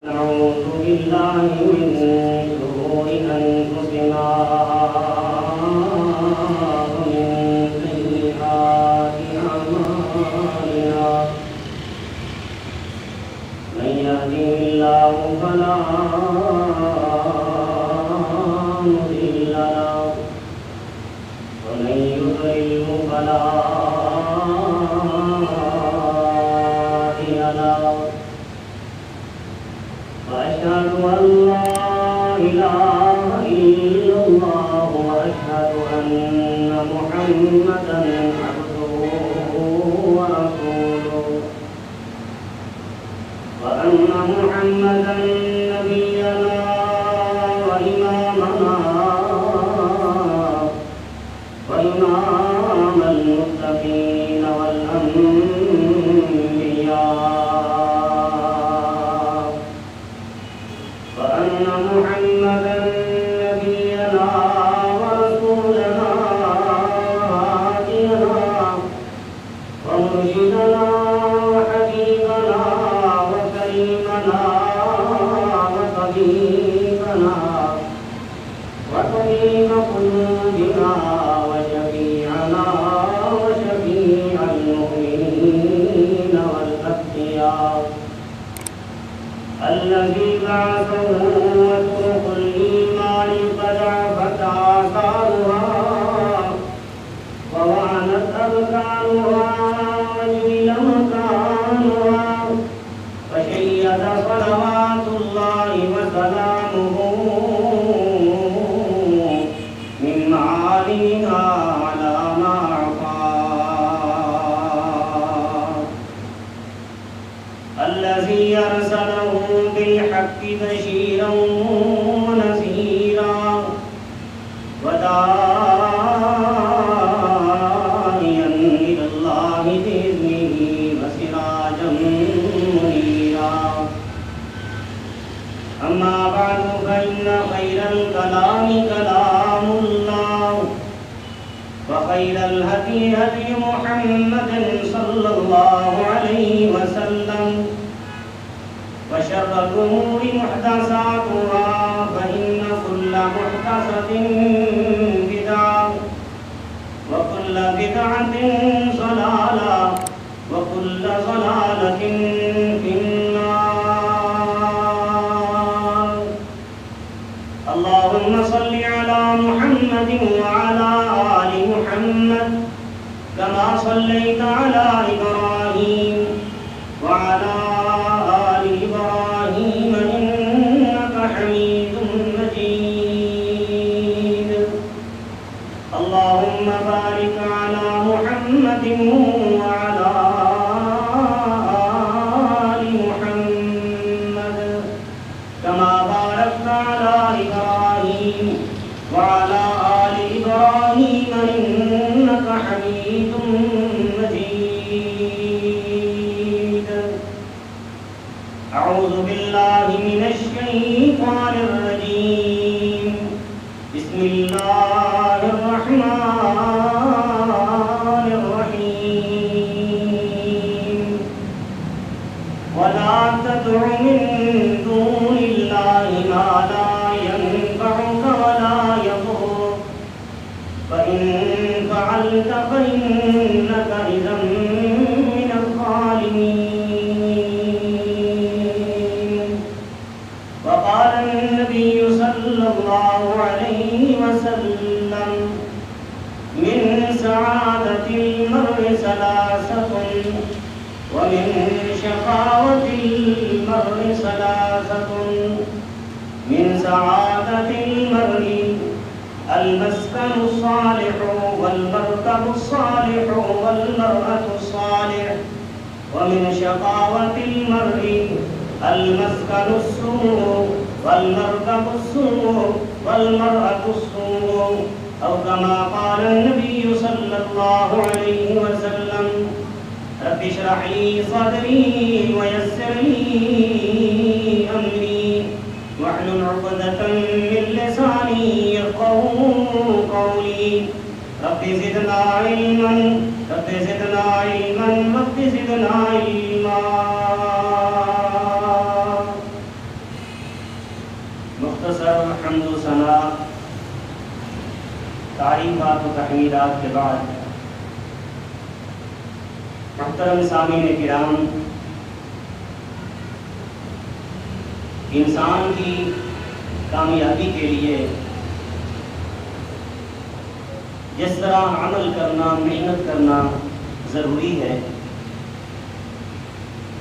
نعوذ بالله من شرور أنفسنا ومن سيئات أعمالنا من يهده الله فلا مضل له ومن يضلل فلا هادي له وأشهد أن لا إله إلا الله وأشهد أن محمدا عبده ورسوله وأن محمدا نبينا وإمامنا وإمام المتقين والأنبياء وأن محمدا نبينا ورسولنا وهادينا ومرشدنا وحبيبنا وكريمنا وطبيبنا وطبيب قلوبنا وشفيعنا وشفيع المؤمنين والأتقياء الذي بعثه وطرق الإيمان قد عفت آثارها ووعنت أذكارها وجل مكانها فشيد صلوات الله وسلامه من معالمها على ما أعطاه الذي أرسله بالحق بشيرا ونذيرا وداعيا إلى الله بإذنه وسراجا منيرا أما بعد فإن خير الكلام كلام الله وخير الهدي هدي محمد صلى الله عليه وسلم وشر الأمور محدثاتها فإن كل محدثة بدعة وكل بدعة ضلالة وكل ضلالة في النار اللهم صل على محمد وعلى آل محمد كما صليت على إبراهيم وعلى آل إبراهيم إنك حميد مجيد اللهم بارك على محمد وعلى آل محمد كما باركت على إبراهيم وعلى آل إبراهيم إنك حميد مجيد أعوذ بالله من الشيطان الرجيم بسم الله الرحمن الرحيم ولا تدع من دون الله ما لا ينفعك ولا يضرك فإن فعلت فإنك إذا من الظالمين وقال النبي صلى الله عليه وسلم من سعادة المرء ثلاثة ومن شقاوة المرء ثلاثة من سعادة المرء المسكن الصالح والمركب الصالح والمرأة الصالح ومن شقاوة المرء المسكن السوء والمركب السوء والمرأة السوء أو كما قال النبي صلى الله عليه وسلم رب اشرح لي صدري ويسر لي أمري واحلل عقدة من لساني يفقهوا قولي رب زدنا علما رب زدنا علما رب زدنا علما مختصر حمد و ثنا تعریفات و تحمیدات کے بعد محترم سامعین کرام، انسان کی کامیابی کے لیے جس طرح عمل کرنا، محنت کرنا ضروری ہے،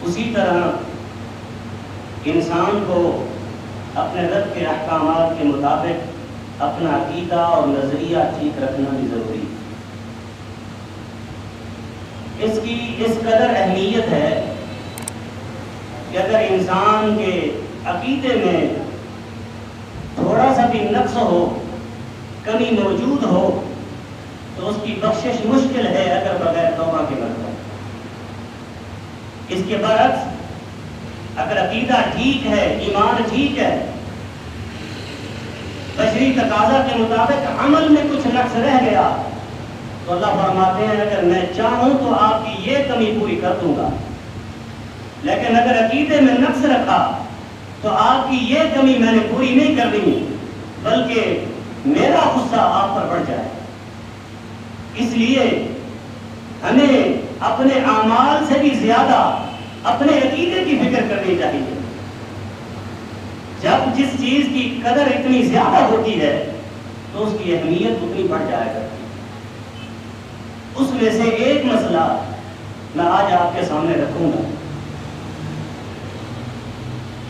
اسی طرح انسان کو اپنے رب کے احکامات کے مطابق اپنا عقیدہ اور نظریہ ٹھیک رکھنا بھی ضروری ہے۔ اس کی اس قدر اہمیت ہے کہ اگر انسان کے عقیدے میں تھوڑا سا بھی نقص ہو، کمی موجود ہو، تو اس کی بخشش مشکل ہے اگر بغیر توبہ کے بن ہو۔ اس کے برعکس اگر عقیدہ ٹھیک ہے، ایمان ٹھیک ہے، بشری تقاضا کے مطابق عمل میں کچھ نقص رہ گیا، تو اللہ فرماتے ہیں اگر میں چاہوں تو آپ کی یہ کمی پوری کر دوں گا، لیکن اگر عقیدے میں نقص رکھا تو آپ کی یہ کمی میں نے پوری نہیں کرنی، بلکہ میرا غصہ آپ پر بڑھ جائے۔ اس لیے ہمیں اپنے اعمال سے بھی زیادہ اپنے عقیدے کی فکر کرنی چاہیے۔ جب جس چیز کی قدر اتنی زیادہ ہوتی ہے تو اس کی اہمیت اتنی بڑھ جائے کرتی ہے۔ اس میں سے ایک مسئلہ میں آج آپ کے سامنے رکھوں گا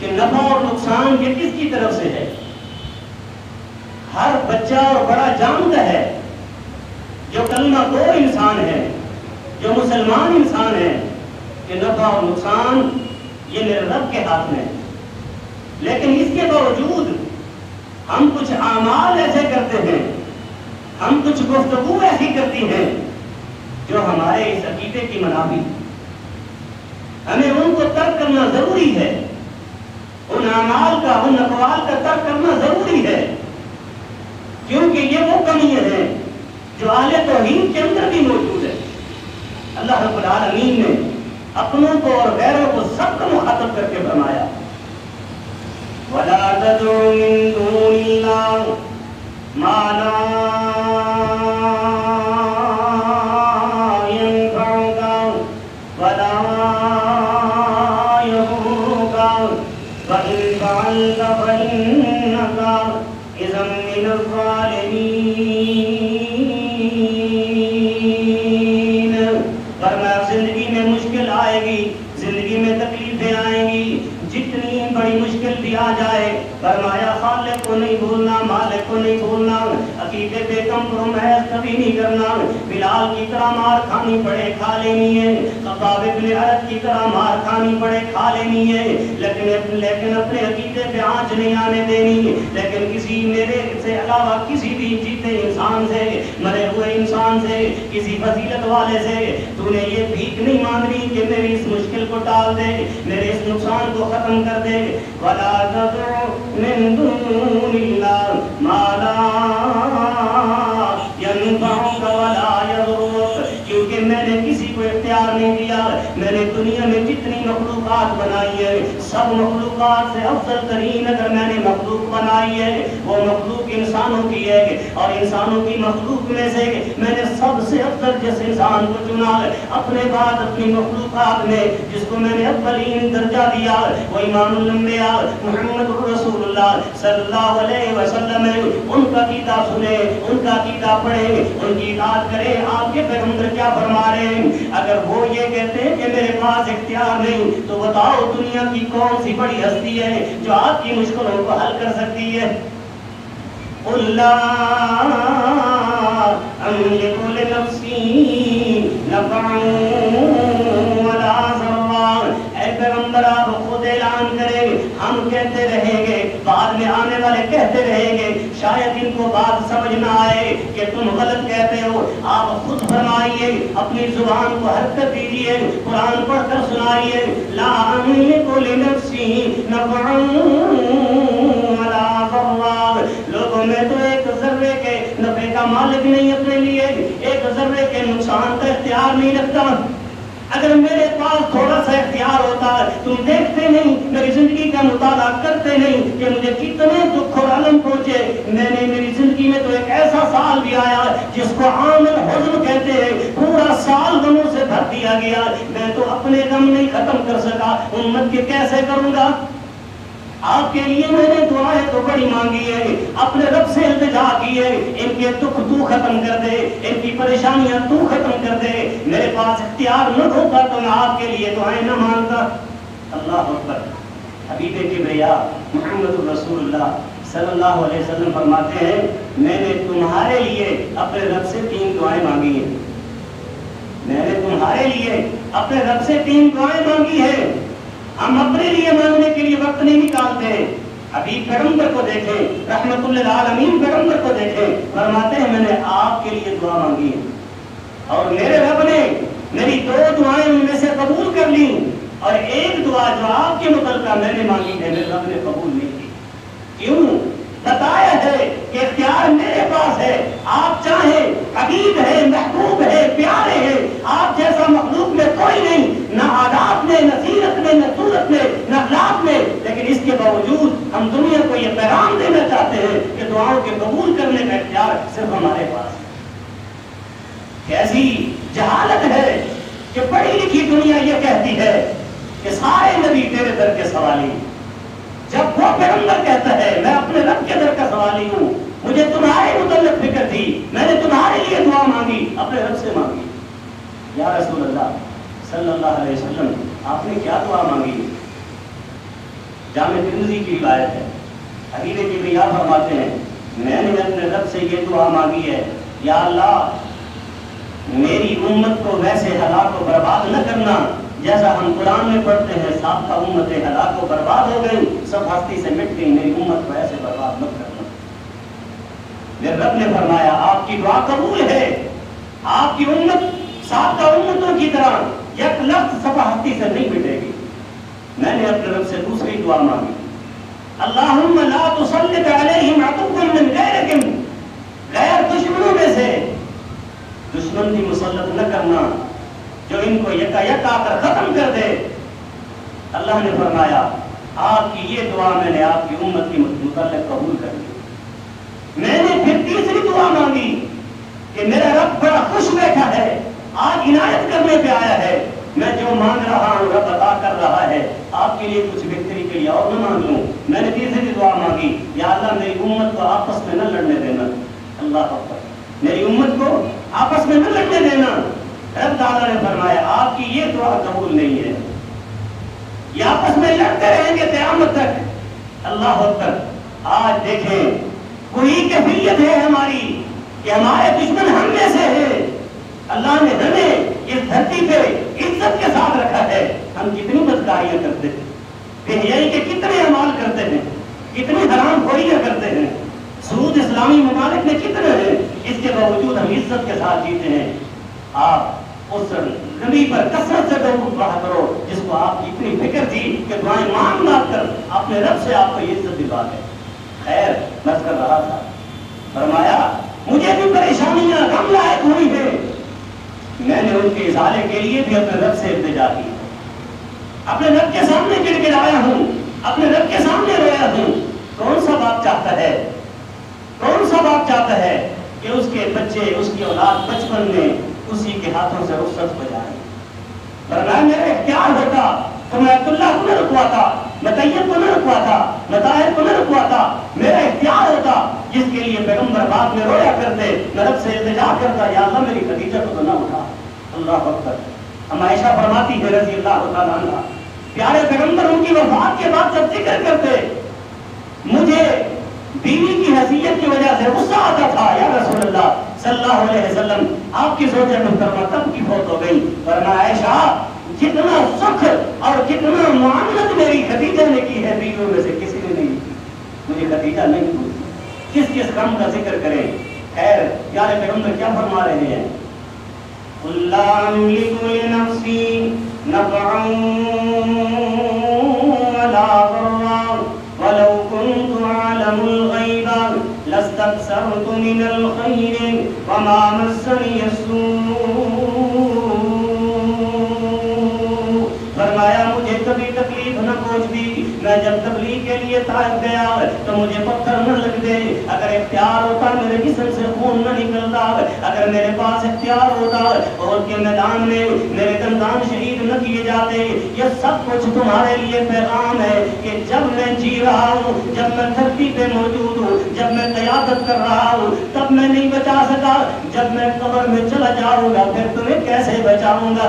کہ نفع اور نقصان یہ کس کی طرف سے ہے۔ ہر بچہ اور بڑا جانتا ہے، جو کلمہ گو انسان ہے، جو مسلمان انسان ہے، کہ نفع اور نقصان یہ میرے رب کے ہاتھ میں ہے۔ لیکن اس کے باوجود ہم کچھ اعمال ایسے کرتے ہیں، ہم کچھ گفتگو ایسی کرتی ہیں جو ہمارے اس عقیدے کی منافی۔ ہمیں ان کو ترک کرنا ضروری ہے، ان اعمال کا، ان اقوال کا ترک کرنا ضروری ہے، کیونکہ یہ وہ کمیاں ہیں جو اہل توحید کے اندر بھی موجود ہے۔ اللہ رب العالمین نے اپنوں کو اور غیروں کو سب کو مخاطب کر کے فرمایا وَلَا تَدْعُ مِن دُونِ اللَّهِ مَا لَا يَنفَعُكَ وَلَا يَضُرُّكَ وَإِن فَعَلْتَ فَإِنَّكَ إِذًا مِنَ الظَّالِمِينَ۔ زندگی میں مشکل آئے گی، زندگی میں تکلیفیں آئیں گی، جتنی بڑی مشکل بھی آ جائے، فرمایا خالق کو نہیں بھولنا، مالک کو نہیں بھولنا، عقیدے پہ کمپرومائز کبھی نہیں کرنا۔ بلال کی طرح مار کھانی پڑے کھا لینی ہے، خباب ابن عرب کی طرح مار کھانی پڑے کھا لینی ہے، لیکن اپنے عقیدے پہ آنچ نہیں آنے دینی۔ لیکن کسی میرے سے علاوہ کسی بھی جیتے انسان سے، مرے ہوئے انسان سے، کسی فضیلت والے سے تو نے یہ بھیک نہیں مانگنی کہ میری اس مشکل کو ٹال دے، میرے اس نقصان کو ختم کر دے۔ وَلَا تَدْعُ مِن دُونِ اللَّهِ مَا لَا يَنفَعُكَ وَلَا يَضُرُّكَ، کیونکہ میں نے کسی کو اختیار نہیں دیا۔ میں نے دنیا میں جتنی مخلوقات بنائی ہے، سب مخلوقات سے افضل ترین اگر میں نے مخلوق بنائی ہے وہ مخلوق انسانوں کی ہے، اور انسانوں کی مخلوق میں سے میں نے سب سے افضل جس انسان کو چنا اپنے بعد اپنی مخلوقات میں، جس کو میں نے اولین درجہ دیا، وہ امام الانبیاء محمد رسول اللہ صلی اللہ علیہ وسلم ہے۔ ان کا عقیدہ سنیں، ان کا عقیدہ پڑھیں، ان کی اطاعت کریں۔ آپ کے پیغمبر کیا فرما رہے ہیں؟ اگر وہ یہ کہتے ہیں کہ میرے پاس اختیار نہیں، تو بتاؤ دنیا کی کون سی بڑی ہستی ہے جو آپ کی مشکلوں کو حل کر سکتی ہے؟ قُل لَا أَمْلِكُ لِنَفْسِي نَفْعًا وَلَا ضَرًّا۔ اے پیغمبر آپ خود اعلان کریں، ہم کہتے رہیں گے، بعد میں آنے والے کہتے رہیں گے، شاید ان کو بات سمجھ نہ آئے کہ تم غلط کہتے ہو۔ آپ خود فرمائیے، اپنی زبان کو حرکت دیجیے، قرآن پڑھ کر سنائیے، لا أملك لنفسي نفعا ولا ضرا۔ لوگوں میں تو ایک ذرے کے نفع کا مالک نہیں اپنے لیے، ایک ذرے کے نقصان کا اختیار نہیں رکھتا۔ اگر میرے پاس تھوڑا سا اختیار ہوتا، تم دیکھتے نہیں، میری زندگی کا مطالعہ کرتے نہیں کہ مجھے کتنے دکھ اور علم پہنچے. میری زندگی میں تو ایک ایسا سال بھی آیا جس کو عام الحزن کہتے ہیں، پورا سال غموں سے بھر دیا گیا. میں تو اپنے غم نہیں ختم کر سکا، امت کے کیسے کروں گا؟ آپ کے لیے میں نے دعائیں تو بڑی مانگی ہے، اپنے رب سے التجا کی ہے، ان کے دکھ تو ختم کر دے، ان کی پریشانیاں تو ختم کر دے. میرے پاس اختیار نہ ہوتا تو میں آپ کے لیے دعائیں نہ مانگتا. اللہ اکبر. حبیب کبریا محمد رسول اللہ صلی اللہ علیہ وسلم فرماتے ہیں میں نے تمہارے لیے اپنے رب سے 3 دعائیں مانگی ہیں. میں نے تمہارے لیے اپنے رب سے 3 دعائیں مانگی ہیں. ہم اپنے لیے مانگنے کے لیے وقت نہیں نکالتے. حبیب پیغمبر کو دیکھیں، رحمت للعالمین پیغمبر کو دیکھیں، فرماتے ہیں میں نے آپ کے لیے دعا مانگی ہے اور میرے رب نے میری 2 دعائیں ان میں سے قبول کر لی، اور ایک دعا جو آپ کے متعلقہ میں نے مانگی ہے میرے رب نے قبول نہیں کی. کیوں؟ بتایا ہے کہ اختیار میرے پاس ہے. آپ چاہیں، حبیب ہے، محبوب ہے، پیارے ہیں، آپ جیسا مخلوق میں کوئی نہیں، نہ آداب میں، نہ سیرت میں، نہ صورت میں، نہ اخلاق میں. لیکن اس کے باوجود ہم دنیا کو یہ پیغام دینا چاہتے ہیں کہ دعاؤں کے قبول کرنے کا اختیار صرف ہمارے پاس ہے. کیسی جہالت ہے کہ پڑھی لکھی دنیا یہ کہتی ہے کہ سارے نبی تیرے در کے سوالی. جب وہ پیغمبر کہتا ہے میں اپنے رب کے در کا سوالی ہوں، مجھے تمہارے متعلق فکر تھی، میں نے تمہارے لیے دعا مانگی، اپنے رب سے مانگی. یا رسول اللہ صلی اللہ علیہ وسلم آپ نے کیا دعا مانگی؟ جامع ترمذی کی روایت ہے، حبیب کبریا فرماتے ہیں میں نے اپنے رب سے یہ دعا مانگی ہے یا اللہ میری امت کو ویسے ہلاک و برباد نہ کرنا جیسا ہم قرآن میں پڑھتے ہیں سابقہ امتیں ہلاک و برباد ہو گئی، سب ہستی سے مٹ گئی، میری امت کو ایسے برباد مت کرنا. میرے رب نے فرمایا آپ کی دعا قبول ہے، آپ کی امت سابقہ امتوں کی طرح یک لفظ صفحہ ہستی سے نہیں مٹے گی. میں نے اپنے رب سے دوسری دعا مانگی اللہم لا تسلط علیہم عدوا من غیرکم، غیر دشمنوں میں سے دشمن بھی مسلط نہ کرنا جو ان کو یکا یک آ کر ختم کر دے. اللہ نے فرمایا آپ کی یہ دعا میں نے آپ کی امت کی متعلق قبول کر لی. میں نے پھر تیسری دعا مانگی کہ میرا رب بڑا خوش بیٹھا ہے، آج عنایت کرنے پہ آیا ہے، میں جو مانگ رہا ہوں رب عطا کر رہا ہے، آپ کے لیے کچھ بہتری کے لیے اور نہ مانگ لوں. میں نے تیسری دعا مانگی یا اللہ میری امت کو آپس میں نہ لڑنے دینا. اللہ اکبر. میری امت کو آپس میں نہ لڑنے دینا. رب تعالیٰ نے فرمایا آپ کی یہ دعا قبول نہیں ہے، یہ آپس میں لڑتے رہیں گے قیامت تک. اللہ اکبر. آج دیکھیں کوئی کیفیت ہے ہماری کہ ہمارے دشمن ہم میں سے ہیں. اللہ نے ہمیں اس دھرتی پہ عزت کے ساتھ رکھا ہے، ہم کتنی بدکاریاں کرتے ہیں، بے حیائی کے کتنے اعمال کرتے ہیں، کتنی حرام خوریاں کرتے ہیں، سود اسلامی ممالک میں کتنے ہیں، اس کے باوجود ہم عزت کے ساتھ جیتے ہیں. آپ اس نبی پر کثرت سے درود پڑھا کرو جس کو آپ کی اتنی فکر تھی کہ دعائیں مانگ مانگ کر اپنے رب سے آپ کو عزت دلا ہے. خیر بس کر رہا تھا، فرمایا مجھے بھی پریشانیاں غم لاحق ہوئی ہیں، میں نے ان کے ازالے کے لیے بھی اپنے رب سے التجا کی، اپنے رب کے سامنے گر گرایا ہوں، اپنے رب کے سامنے رویا ہوں. کون سا باپ چاہتا ہے، کون سا باپ چاہتا ہے کہ اس کے بچے، اس کی اولاد بچپن میں اسی کے ہاتھوں سے رخصت ہو جائے؟ فرمایا میرا اختیار ہوتا تو میں عبداللہ کو نہ رکواتا، میں طیب کو نہ رکواتا، میں طاہر کو نہ رکواتا. میرا اختیار ہوتا جس کے لیے پیغمبر بعد میں رویا کرتے، میں رب سے التجا کرتا یا اللہ میری خدیجہ کو تو نہ اٹھا. اللہ اکبر. ہم عائشہ فرماتی ہے رضی اللہ تعالیٰ عنہ، پیارے پیغمبر ان کی وفات کے بعد جب ذکر کرتے مجھے بیوی کی حیثیت کی وجہ سے غصہ آتا تھا. یا رسول اللہ صلی اللہ علیہ وسلم آپ کی زوجہ محترمہ کب کی فوت ہو گئی؟ ورنہ عائشہ جتنا سکھ اور جتنا معاملت میری خدیجہ نے کی ہے بیویوں میں سے کسی نے نہیں کی. مجھے خدیجہ نہیں پوچھی، کس کس کام کا ذکر کریں. خیر پیارے پیغمبر کیا فرما رہے ہیں؟ قُلْ لَا أَمْلِكُ لِنَفْسِي نَفْعًا وَلَا ضَرًّا وَلَوْ كُنْتُ أَعْلَمُ الْغَيْبَ لَاسْتَكْثَرْتُ مِنَ الْخَيْرِ وَمَا مَسَّنِيَ السُّوءُ میں جب تبلیغ کے لیے طائف گیا تو مجھے پتھر نہ لگ دے، اگر اختیار ہوتا میرے جسم سے خون نہ نکلتا، اگر میرے پاس اختیار ہوتا اور کے میدان میں میرے دندان شہید نہ کیے جاتے۔ یہ سب کچھ تمہارے لیے پیغام ہے کہ جب میں جی رہا ہوں، جب میں دھرتی پہ موجود ہوں، جب میں قیادت کر رہا ہوں، تب میں نہیں بچا سکا، جب میں قبر میں چلا جاؤں گا پھر تمہیں کیسے بچاؤں گا؟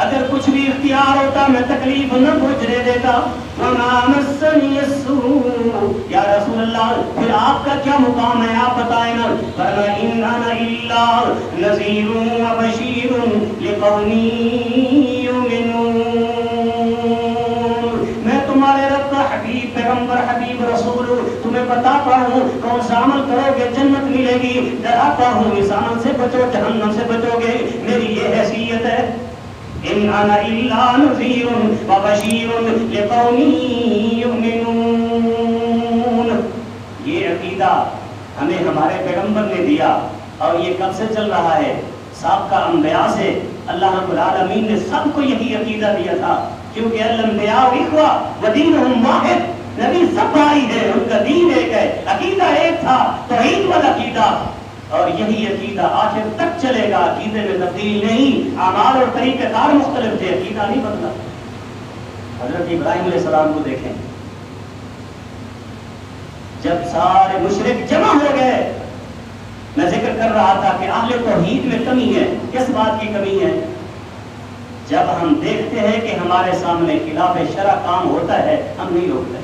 اگر کچھ بھی اختیار ہوتا میں تکلیف نہ پہنچنے دیتا۔ وما مسنی السوء، یا رسول اللہ پھر آپ کا کیا مقام ہے آپ بتائیں نا۔ فرمایا ان انا الا نذیر و بشیر لقوم یؤمنون، میں تمہارے رب کا حبیب پیغمبر حبیب رسول ہوں، تمہیں بتاتا ہوں کون سا عمل کرو گے جنت ملے گی، ڈراتا ہوں اس عمل سے بچو جہنم سے بچو گے، میری یہ حیثیت ہے۔ ان انا الا نذیر و بشیر لقوم یؤمنون، یہ عقیدہ ہمیں ہمارے پیغمبر نے دیا اور یہ کب سے چل رہا ہے؟ سابقہ انبیاء سے اللہ رب العالمین نے سب کو یہی عقیدہ دیا تھا، کیونکہ الانبیاء اخوہ ودینہم واحد، نبی سب بھائی ہیں، ان کا دین ایک ہے، عقیدہ ایک تھا، توحید والا عقیدہ، اور یہی عقیدہ آخر تک چلے گا، عقیدے میں تبدیل نہیں، اعمال اور طریقہ کار مختلف تھے، عقیدہ نہیں بدلا۔ حضرت ابراہیم علیہ السلام کو دیکھیں، جب سارے مشرک جمع ہو گئے، میں ذکر کر رہا تھا کہ اہل توحید میں کمی ہے، کس بات کی کمی ہے؟ جب ہم دیکھتے ہیں کہ ہمارے سامنے خلاف شرع کام ہوتا ہے ہم نہیں روکتے،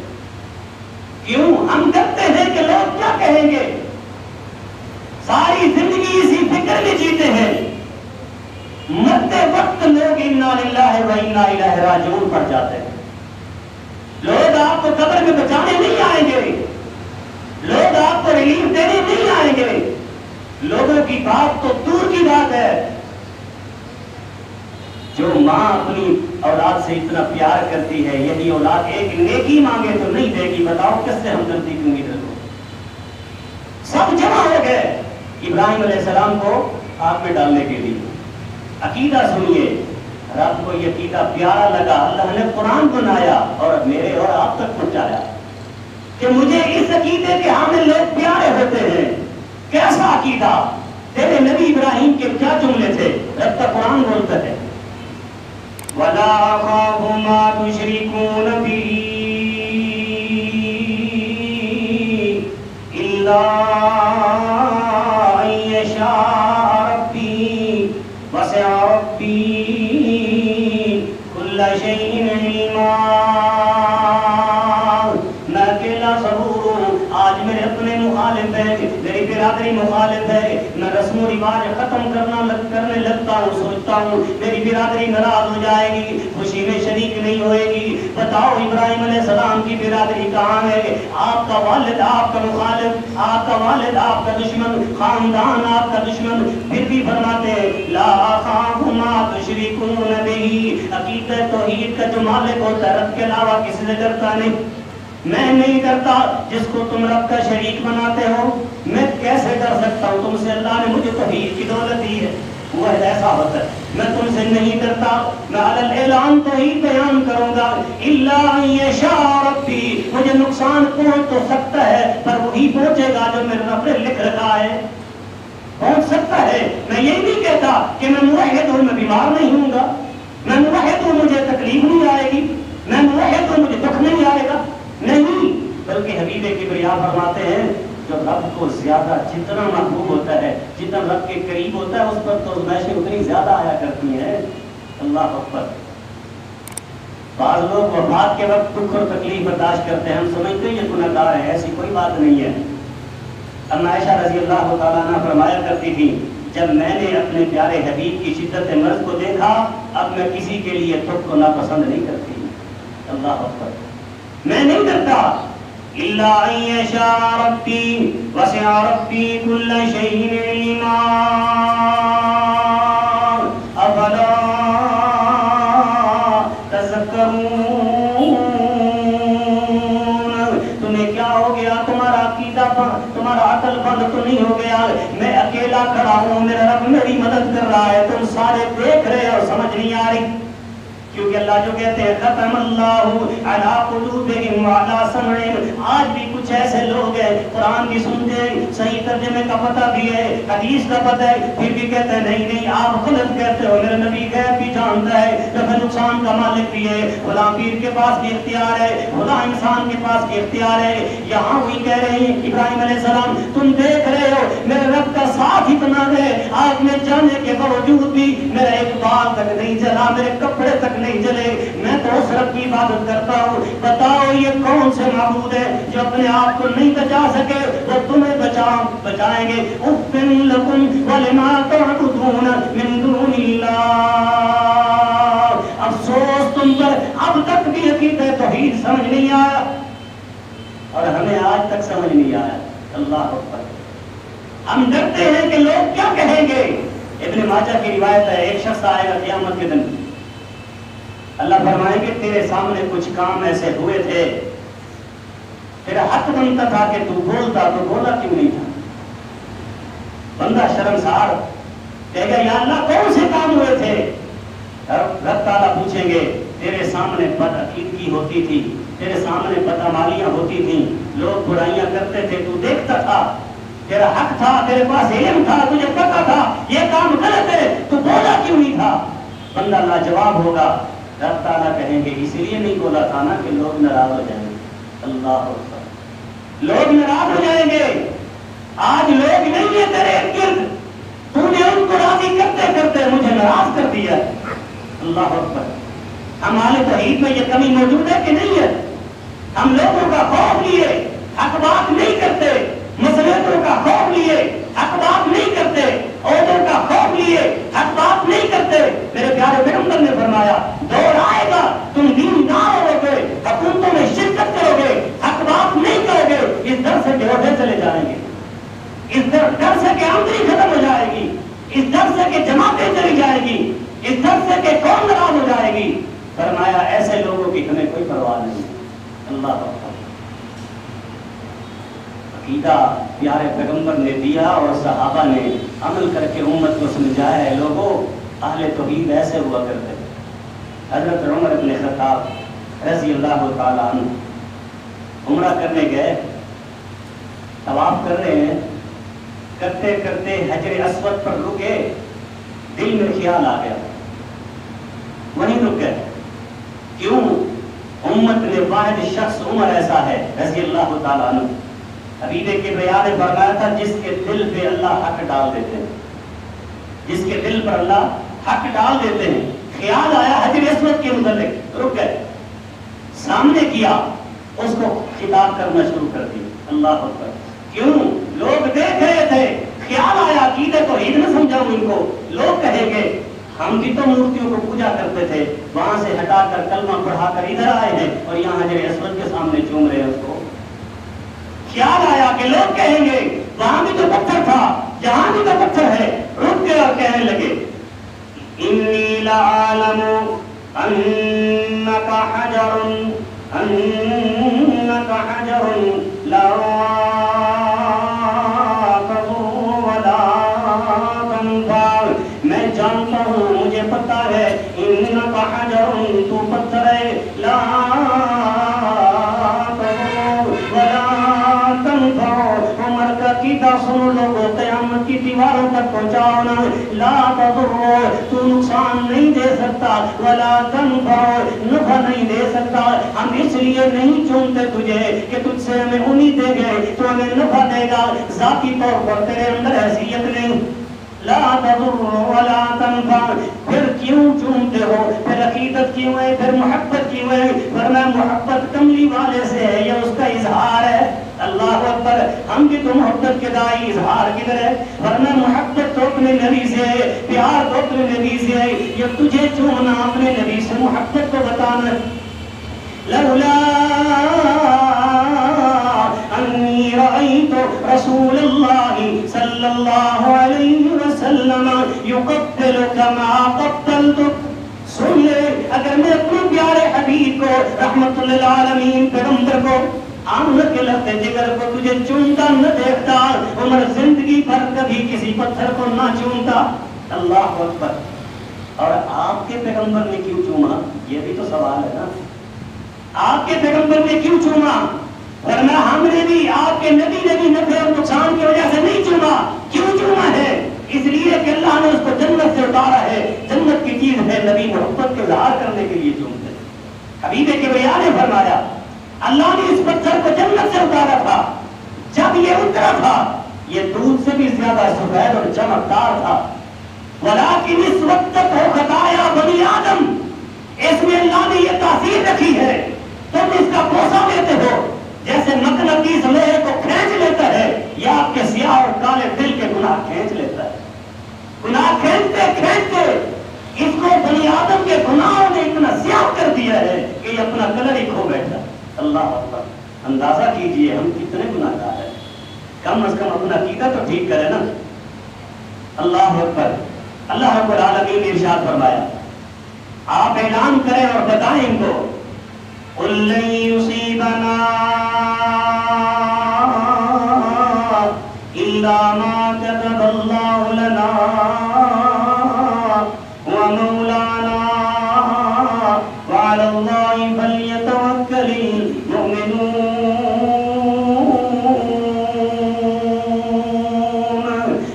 کیوں؟ ہم ڈرتے ہیں کہ لوگ کیا کہیں گے، ساری زندگی اسی فکر میں جیتے ہیں، مرتے وقت لوگ انا للہ و انا الیہ راجعون پڑھ جاتے ہیں۔ لوگ آپ کو قبر میں بچانے نہیں آئیں گے، لوگ آپ کو ریلیف دینے نہیں آئیں گے، لوگوں کی بات تو دور کی بات ہے۔ جو ماں اپنی اولاد سے اتنا پیار کرتی ہے، یہی اولاد ایک نیکی مانگے تو نہیں دے گی، بتاؤ کس سے ہمدردی کی امید رکھو؟ سب جمع ہو گئے ابراہیم علیہ السلام کو آگ میں ڈالنے کے لیے۔ عقیدہ سنیے، رب کو یہ عقیدہ پیارا لگا، اللہ نے قرآن بنایا اور میرے اور آپ تک پہنچایا کہ مجھے اس عقیدے کے حامل لوگ پیارے ہوتے ہیں۔ کیسا عقیدہ؟ تیرے نبی ابراہیم کے کیا جملے تھے؟ رب کا قرآن بولتا ہے وَلَا أَخَافُ مَا تُشْرِكُونَ بِهِ إِلَّا أَن يَشَاءَ رَبِّي وَسِعَ رَبِّي كُلَّ شَيْءٍ عِلْمًا۔ میں اکیلا ضرور ہوں، آج میرے اپنے مخالف ہے، میری برادری مخالف ہے، میں رسم و رواج ختم کرنے لگتا ہوں، سوچتا ہوں میری برادری ناراض ہو جائے گی، خوشی میں شریک نہیں ہوئے گی۔ بتاؤ ابراہیم علیہ السلام کی برادری کہاں ہے؟ آپ کا والد آپ کا مخالف، آپ کا والد آپ کا دشمن، خاندان آپ کا دشمن، پھر بھی فرماتے ہیں لا اخاف ما تشركون به، عقیدہ توحید کا جو مالک ہوتا ہے رب کے علاوہ کسی سے ڈرتا نہیں۔ میں نہیں ڈرتا جس کو تم رب کا شریک بناتے ہو، میں کیسے ڈر سکتا ہوں؟ تم سے اللہ نے مجھے توحید کی دولت دی ہے، وہ ایسا ہوتا ہے، میں تم سے نہیں ڈرتا، میں علی الاعلان توحید بیان کروں گا۔ الا ان یشاء ربی، مجھے نقصان پہنچ تو سکتا ہے پر وہی پہنچے گا جو میرے رب نے لکھ رکھا ہے، پہنچ سکتا ہے۔ میں یہ نہیں کہتا کہ میں موحد ہوں، میں بیمار نہیں ہوں گا، میں موحد ہوں مجھے تکلیف نہیں آئے گی، میں موحد ہوں مجھے دکھ نہیں آئے گا، نہیں، بلکہ حبیب کبریا فرماتے ہیں جو رب کو زیادہ جتنا محبوب ہوتا ہے، جتنا رب کے قریب ہوتا ہے، اس پر تو آزمائشیں اتنی زیادہ آیا کرتی ہیں۔ اللہ اکبر۔ بعض لوگ وفات کے وقت دکھ اور تکلیف برداشت کرتے ہیں، ہم سمجھتے ہیں یہ گناہ گار ہے، ایسی کوئی بات نہیں ہے۔ اما عائشہ رضی اللہ تعالیٰ عنہ فرمایا کرتی تھی جب میں نے اپنے پیارے حبیب کی شدت مرض کو دیکھا اب میں کسی کے لیے دکھ کو ناپسند نہیں کرتی۔ اللہ اکبر۔ میں نہیں ڈرتا الا ان یشاء ربی وسع ربی کل شیء علما افلا تذکرون۔ تمہیں کیا ہو گیا؟ تمہارا عقیدہ تمہارا عقل بند تو نہیں ہو گیا؟ میں اکیلا کھڑا ہوں، میرا رب میری مدد کر رہا ہے، تم سارے دیکھ رہے اور سمجھ نہیں آ رہی؟ کیونکہ اللہ جو کہتے ہیں ختم اللہ علی قلوبہم وعلی سمعہم، آج بھی کچھ ایسے لوگ ہیں قرآن بھی سنتے ہیں، صحیح ترجمے کا پتہ بھی ہے، حدیث کا پتہ ہے، پھر بھی کہتے ہیں نہیں نہیں آپ غلط کہتے ہو، میرا نبی غیب بھی جانتا ہے، نفع نقصان کا مالک بھی ہے، فلاں پیر کے پاس بھی اختیار ہے، فلاں انسان کے پاس بھی اختیار ہے۔ یہاں وہی کہہ رہے ہیں ابراہیم علیہ السلام تم دیکھ رہے ہو میرے رب کا ساتھ اتنا ہے، آگ میں جانے کے باوجود بھی میرا ایک بال تک نہیں جلا، میرے کپڑے تک نہیں جلے، میں تو اس رب کی عبادت کرتا ہوں۔ بتاؤ یہ کون سے معبود ہے جو اپنے آپ کو نہیں بچا سکے وہ تمہیں بچائیں گے؟ اُفٍ لَكُمْ وَلِمَا تَعْبُدُونَ مِن دُونِ اللَّهِ، افسوس تم پر اب تک بھی عقیدہ توحید سمجھ نہیں آیا، اور ہمیں آج تک سمجھ نہیں آیا۔ اللہ اکبر، ہم ڈرتے ہیں کہ لوگ کیا کہیں گے۔ ابن ماجہ کی روایت ہے ایک شخص آئے گا قیامت کے دن، اللہ فرمائیں گے تیرے سامنے کچھ کام ایسے ہوئے تھے، تیرا حق بنتا تھا کہ تو بولتا، تو بولا کیوں نہیں تھا؟ بندہ شرمسار کہے گا یا اللہ کون سے کام ہوئے تھے؟ رب تعالیٰ پوچھیں گے تیرے سامنے بدعقیدگی ہوتی تھی، تیرے سامنے بدعمالیاں ہوتی تھیں، لوگ برائیاں کرتے تھے تو دیکھتا تھا، تیرا حق تھا، تیرے پاس علم تھا، تجھے پتا تھا یہ کام غلط ہے، تو بولا کیوں نہیں تھا؟ بندہ لاجواب ہوگا، رب تعالیٰ کہیں گے اس لیے نہیں بولا تھا نا کہ لوگ ناراض ہو جائیں گے۔ اللہ اکبر، لوگ ناراض ہو جائیں گے۔ آج لوگ نہیں ہے تیرے ارد، تو نے ان کو راضی کرتے کرتے مجھے ناراض کر دیا۔ اللہ اکبر، ہمارے توحید میں یہ کمی موجود ہے کہ نہیں ہے؟ ہم لوگوں کا خوف لیے حق بات نہیں کرتے، مسلطوں کا خوف لیے حق بات نہیں کرتے، عہدوں کا خوف لیے حق بات نہیں کرتے۔ میرے پیارے پیغمبر نے فرمایا دور آئے گا تم دیندار ہو گے، حکومتوں میں شرکت کرو گے، حق بات نہیں کرو گے، اس ڈر سے کہ عہدے چلے جائیں گے، اس ڈر سے کہ آمدنی ختم ہو جائے گی، اس ڈر سے کہ جماعتیں چلی جائے گی، اس ڈر سے کہ قوم ناراض ہو جائے گی۔ فرمایا ایسے لوگوں کی ہمیں کوئی پرواہ نہیں۔ اللہ اکبر، عقیدہ پیارے پیغمبر نے دیا اور صحابہ نے عمل کر کے امت کو سمجھایا ہے۔ لوگوں اہل توحید ایسے ہوا کرتے۔ حضرت عمر بن خطاب رضی اللہ تعالیٰ عنہ عمرہ کرنے گئے، طواف کر رہے ہیں، کرتے کرتے حجر اسود پر رکے، دل میں خیال آ گیا، وہیں رک گئے۔ کیوں؟ امت میں واحد شخص عمر ایسا ہے رضی اللہ تعالیٰ عنہ، حبیب کبریا نے فرمایا تھا جس کے دل پہ اللہ حق ڈال دیتے ہیں، جس کے دل پر اللہ حق ڈال دیتے ہیں۔ خیال آیا حجر اسود کے متعلق، رک گئے، سامنے کیا، اس کو خطاب کرنا شروع کر دی۔ اللہ اکبر، کیوں؟ لوگ دیکھ رہے تھے، خیال آیا عقیدہ توحید نہ سمجھاؤں ان کو، لوگ کہیں گے ہم بھی تو مورتیوں کو پوجا کرتے تھے، وہاں سے ہٹا کر کلمہ پڑھا کر ادھر آئے ہیں اور یہاں حجر اسود کے سامنے چوم رہے ہیں اس کو۔ خیال آیا کہ لوگ کہیں گے وہاں بھی تو پتھر تھا، یہاں بھی تو پتھر ہے، رک گئے اور کہنے لگے انی لعالم انک حجر انک حجر لا تضر ولا تنفع، میں جانتا ہوں، مجھے پتا ہے، انک حجر، تو پتھر ہے، لا تضر ولا تنفع، عمر کا عقیدہ سن لوگوں، قیامت کی دیواروں تک پہنچاؤ نا، لا تضر، تو نقصان نہیں دے سکتا، ولا تنفع، نفع نہیں دے سکتا۔ ہم اس لیے نہیں چونتے تجھے کہ تجھ سے ہمیں امید دے گئے تو ہمیں نفع دے گا، ذاتی طور پر تیرے اندر حیثیت نہیں۔ لا تضر ولا تنفع، پھر کیوں چونتے ہو؟ پھر عقیدت کیوں ہے؟ پھر محبت کیوں ہے؟ ورنہ محبت کملی والے سے ہے، یہ اس کا اظہار ہے۔ اللہ اکبر، ہم بھی تو محبت کے دائی، اظہار کدھر ہے؟ ورنہ محبت تو اپنے نبی سے ہے، پیار تو اپنے نبی سے ہے، یہ تجھے چوننا اپنے نبی سے محبت کو بتانا۔ لولا انی رأیت رسول اللہ صلی اللہ علیہ وسلم یقبلک ما قبلتک، سن لے، اگر میں اپنے پیارے حبیب کو رحمت للعالمین پیغمبر کو آمن کے لفظ جگر کو تجھے چومتا نہ دیکھتا، عمر زندگی پر کبھی کسی پتھر کو نہ چومتا۔ اللہ اکبر، اور آپ کے پیغمبر نے کیوں چوما؟ یہ بھی تو سوال ہے نا. آپ کے پیغمبر نے کیوں چوما؟ ورنہ ہم نے بھی، آپ کے نبی نے بھی نفع اور نقصان کی وجہ سے نہیں چوما. کیوں چوما ہے؟ اس لیے کہ اللہ نے اس کو جنت سے اتارا ہے. جنت کی چیز ہے، نبی محبت کے اظہار کرنے کے لیے چومتے. حبیب کبریا نے فرمایا اللہ نے اس پتھر کو جنت سے اتارا تھا. جب یہ اترا تھا یہ دودھ سے بھی زیادہ سفید اور چمکدار تھا. ولیکن اس وقت تک ہو خطایا بنی آدم، اس میں اللہ نے یہ تاثیر رکھی ہے، تم اس کا بوسہ لیتے ہو جیسے مقناطیس لوہے کو کھینچ لیتا ہے، یا آپ کے سیاہ اور کالے دل کے گناہ کھینچ لیتا ہے. گناہ کھینچتے کھینچتے اس کو بنی آدم کے گناہوں نے اتنا سیاہ کر دیا ہے کہ یہ اپنا کلر ہی کھو بیٹھا. اللہ اکبر. اندازہ کیجئے ہم کتنے گناہ گار ہیں. کم از کم اپنا عقیدہ تو ٹھیک کرے نا. اللہ اکبر. اللہ رب العالمین نے ارشاد فرمایا، آپ اعلان کریں اور بتائیں ان کو، قُلْ لَن يُصِيبَنَا إِلَّا مَا كَتَبَ اللَّهُ لَنَا وَمَوْلَانَا وَعَلَى اللَّهِ فَلْيَتَوَكَّلِ الْمُؤْمِنُونَ.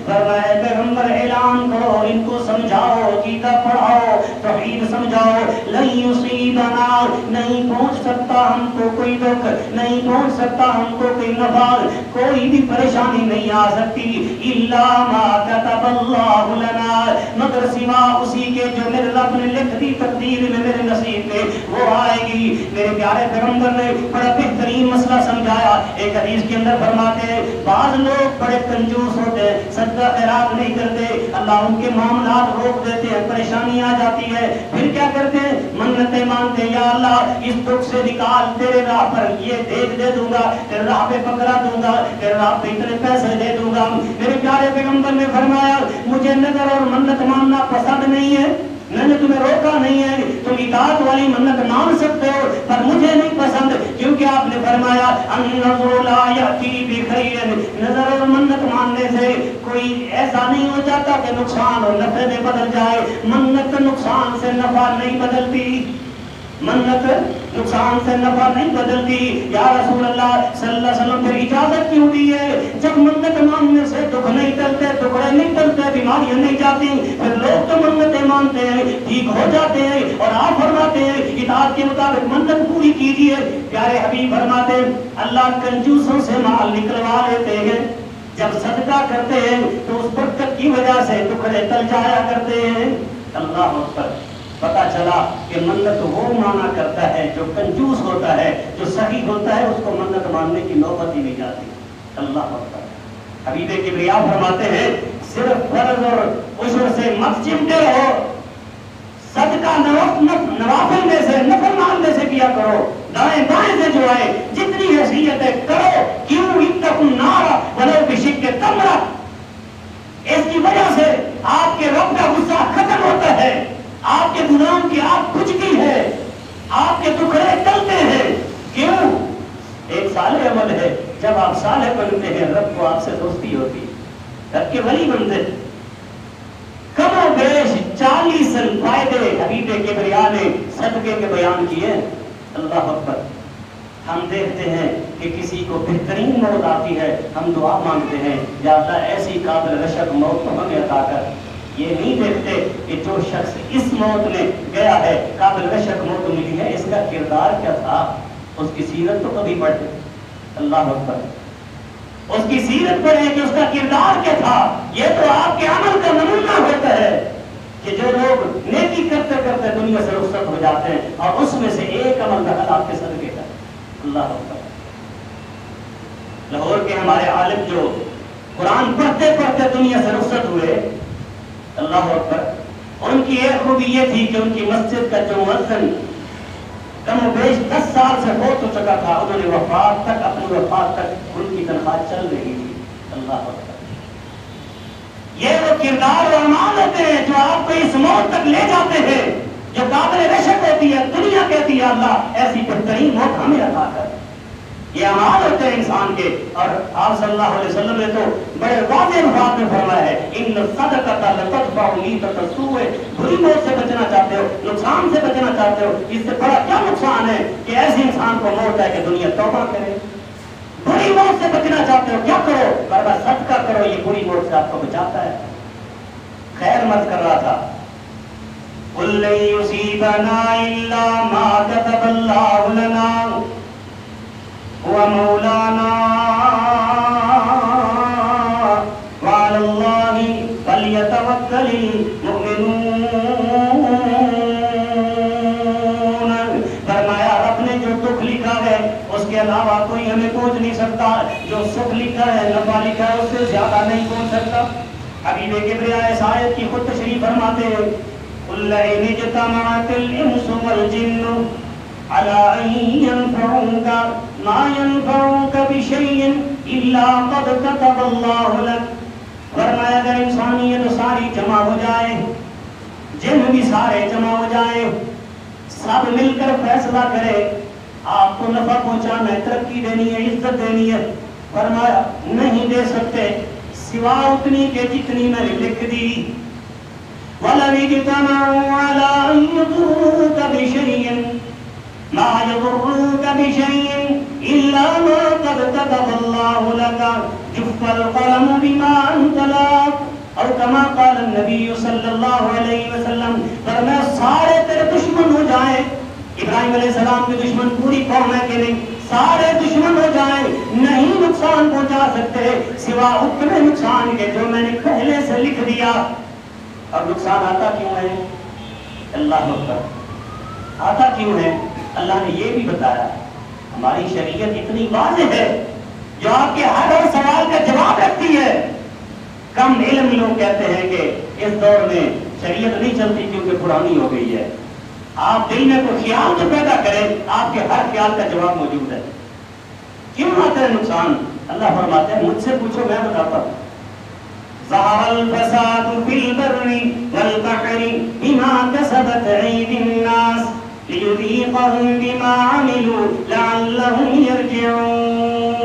فرمائے پیغمبر اعلان کرو، ان کو سمجھاؤ، عقیدہ پڑھاؤ، توحید سمجھاؤ. لن یصیبنا، نہیں پہنچ سکتا ہم کو کوئی دکھ، نہیں پہنچ سکتا ہم کو کوئی نفع، کوئی بھی پریشانی نہیں آ سکتی. الا ما كتب اللہ لنا، مگر سوا اسی کے جو میرے رب نے لکھ دی تقدیر میں میرے نصیب میں وہ آئے گی. میرے پیارے پیغمبر نے بڑا بہترین مسئلہ سمجھایا. ایک حدیث کے اندر فرماتے ہیں بعض لوگ بڑے کنجوس ہوتے ہیں، صدقہ خیرات نہیں کرتے، اللہ ان کے معاملات روک دیتے ہیں، پریشانی آ جاتی ہے، پھر کیا کرتے ہیں؟ منتیں مانتے، یا اللہ اس دکھ سے نکال، تیرے راہ پر یہ دیکھ دے دوں گا، تیرے راہ پہ پکڑا دوں گا، تیرے راہ پہ اتنے پیسے دے دوں گا. میرے پیارے پیغمبر نے فرمایا مجھے نظر اور منت ماننا پسند نہیں ہے، میں نے تمہیں روکا نہیں ہے، تم اطاعت والی منت مان سکتے ہو، پر مجھے نہیں پسند، کیونکہ آپ نے فرمایا النظر لا یأتی بخیر، نظر اور منت ماننے سے کوئی ایسا نہیں ہو جاتا کہ نقصان اور نفع میں بدل جائے. منت نقصان سے نفع نہیں بدلتی، منت نقصان سے نفع نہیں بدلتی. یا رسول اللہ صلی اللہ علیہ وسلم پھر اجازت کیوں دی ہے؟ جب منت ماننے سے دکھ نہیں ٹلتے، ٹکڑے نہیں ٹلتے، بیماریاں نہیں جاتی، پھر لوگ تو منتیں مانتے ہیں ٹھیک ہو جاتے ہیں، اور آپ فرماتے ہیں اطاعت کے مطابق منت پوری کیجیے. پیارے حبیب فرماتے ہیں اللہ کنجوسوں سے مال نکلوا لیتے ہیں، جب صدقہ کرتے ہیں تو اس برکت کی وجہ سے ٹکڑے ٹل جایا کرتے ہیں. اللہ اکبر. پتا چلا کہ منت وہ مانا کرتا ہے جو کنجوس ہوتا ہے، جو صحیح ہوتا ہے اس کو منت ماننے کی نوبت ہی نہیں جاتی. اللہ اکبر. حبیب کبریا فرماتے ہیں صرف فرض اور عشر سے مت چمٹے رہو، صدقہ نوافل میں سے، نفل مال میں سے کیا کرو، دائیں بائیں سے جو ہے جتنی حیثیتیں کرو. کیوں؟ اتقوا النار ولو بشق تمرہ. اس کی وجہ سے آپ کے رب کا غصہ ختم ہوتا ہے، آپ کے گناہوں کی آگ بجھتی ہے، آپ کے ٹکڑے ٹلتے ہیں. کیوں؟ ایک صالح عمل ہے، جب آپ صالح بنتے ہیں رب کو آپ سے دوستی ہوتی، رب کے ولی بنتے. کم و بیش 40 فائدے حبیب کبریا نے صدقے کے بیان کیے. اللہ اکبر. ہم دیکھتے ہیں کہ کسی کو بہترین موت آتی ہے، ہم دعا مانگتے ہیں یا اللہ ایسی قابل رشک موت کو ہمیں عطا کر. یہ نہیں دیکھتے کہ جو شخص اس موت میں گیا ہے، قابل رشک موت ملی ہے، اس کا کردار کیا تھا، اس کی سیرت تو کبھی پڑھے. اللہ اکبر. اس کی سیرت پڑھے کہ اس کا کردار کیا تھا. یہ تو آپ کے عمل کا نمونہ ہوتا ہے کہ جو لوگ نیکی کرتے کرتے دنیا سے رخصت ہو جاتے ہیں اور اس میں سے ایک عمل دخل آپ کے صدقے کا. اللہ اکبر. لاہور کے ہمارے عالم جو قرآن پڑھتے پڑھتے دنیا سے رخصت ہوئے، اللہ اکبر، ان کی ایک خوبی یہ تھی کہ ان کی مسجد کا جو مؤذن کم و بیش 10 سال سے فوت ہو چکا تھا، انہوں نے وفات تک، اپنی وفات تک ان کی تنخواہ چل رہی تھی. اللہ اکبر. یہ وہ کردار و اعمال ہوتے ہیں جو آپ کو اس موت تک لے جاتے ہیں، جو قابل رشک ہوتی ہے. دنیا کہتی ہے اللہ ایسی بہترین موت ہمیں عطا کر. یہ اعمال ہوتے ہیں انسان کے. اور آپ صلی اللہ علیہ وسلم نے تو بڑے واضح الفاظ میں فرمایا ہے ان الصدقۃ لتدفع میتۃ السوء. بری موت سے بچنا چاہتے ہو, نقصان سے بچنا چاہتے ہو, اس سے بڑا کیا نقصان ہے کہ ایسے انسان کو موت ہے کہ دنیا توبہ کرے. بری موت سے بچنا چاہتے ہو, کیا کرو؟ فرمایا صدقہ کرو, یہ بری موت سے آپ کو بچاتا ہے. خیر مرض کر رہا تھا. قل لن يصيبنا الا ما كتب الله لنا هو مولانا وعلى الله فليتوكل المؤمنون. فرمایا رب نے جو دکھ لکھا ہے اس کے علاوہ کوئی ہمیں پہنچ نہیں سکتا, جو سکھ لکھا ہے نفع لکھا ہے اس سے زیادہ نہیں پہنچ سکتا. حبیب کبریا اس آیت کی خود تشریح فرماتے ہیں قل لئن اجتمعت الانس والجن على ان ينفعوك ما ينفعوك بشيء الا قد كتب الله لك. فرمایا اگر انسانیت ساری جمع ہو جائے, جن بھی سارے جمع ہو جائے, سب مل کر فیصلہ کرے آپ کو نفع پہنچانا ہے, ترقی دینی ہے, عزت دینی ہے, فرمایا نہیں دے سکتے سوا اتنی کے جتنی میں نے لکھ دی. وَلَوِ اجْتَمَعُوا عَلَىٰ أَن يَضُرُّوكَ بِشَيْءٍ مَا يَضُرُّوكَ بِشَيْءٍ إِلَّا مَا قَدْ كَتَبَ اللَّهُ لَكَ جُفَّ الْقَلَمُ بِمَا أَنتَ لَاقٍ اور كما قال النبی صلی اللہ علیہ وسلم. فرمایا سارے تیرے دشمن ہو جائیں, ابراہیم علیہ السلام کے دشمن پوری قوم ہے کہ نہیں, سارے دشمن ہو جائیں نہیں نقصان پہنچا سکتے سوا اتنے نقصان کے جو میں نے پہلے سے لکھ دیا. اور نقصان آتا کیوں ہے؟ اللہ اکبر, آتا کیوں ہے؟ اللہ نے یہ بھی بتایا. ہماری شریعت اتنی واضح ہے جو آپ کے ہر سوال کا جواب رکھتی ہے. کم علم لوگ کہتے ہیں کہ اس دور میں شریعت نہیں چلتی کیونکہ پرانی ہو گئی ہے. آپ دل میں کوئی خیال تو پیدا کریں, آپ کے ہر خیال کا جواب موجود ہے. کیوں آتا ہے نقصان؟ اللہ فرماتے ہیں مجھ سے پوچھو میں بتاتا ہوں. ظہر الفساد فی البر والبحر بما کسبت ایدی الناس لیذیقہم بما عملوا لعلہم یرجعون.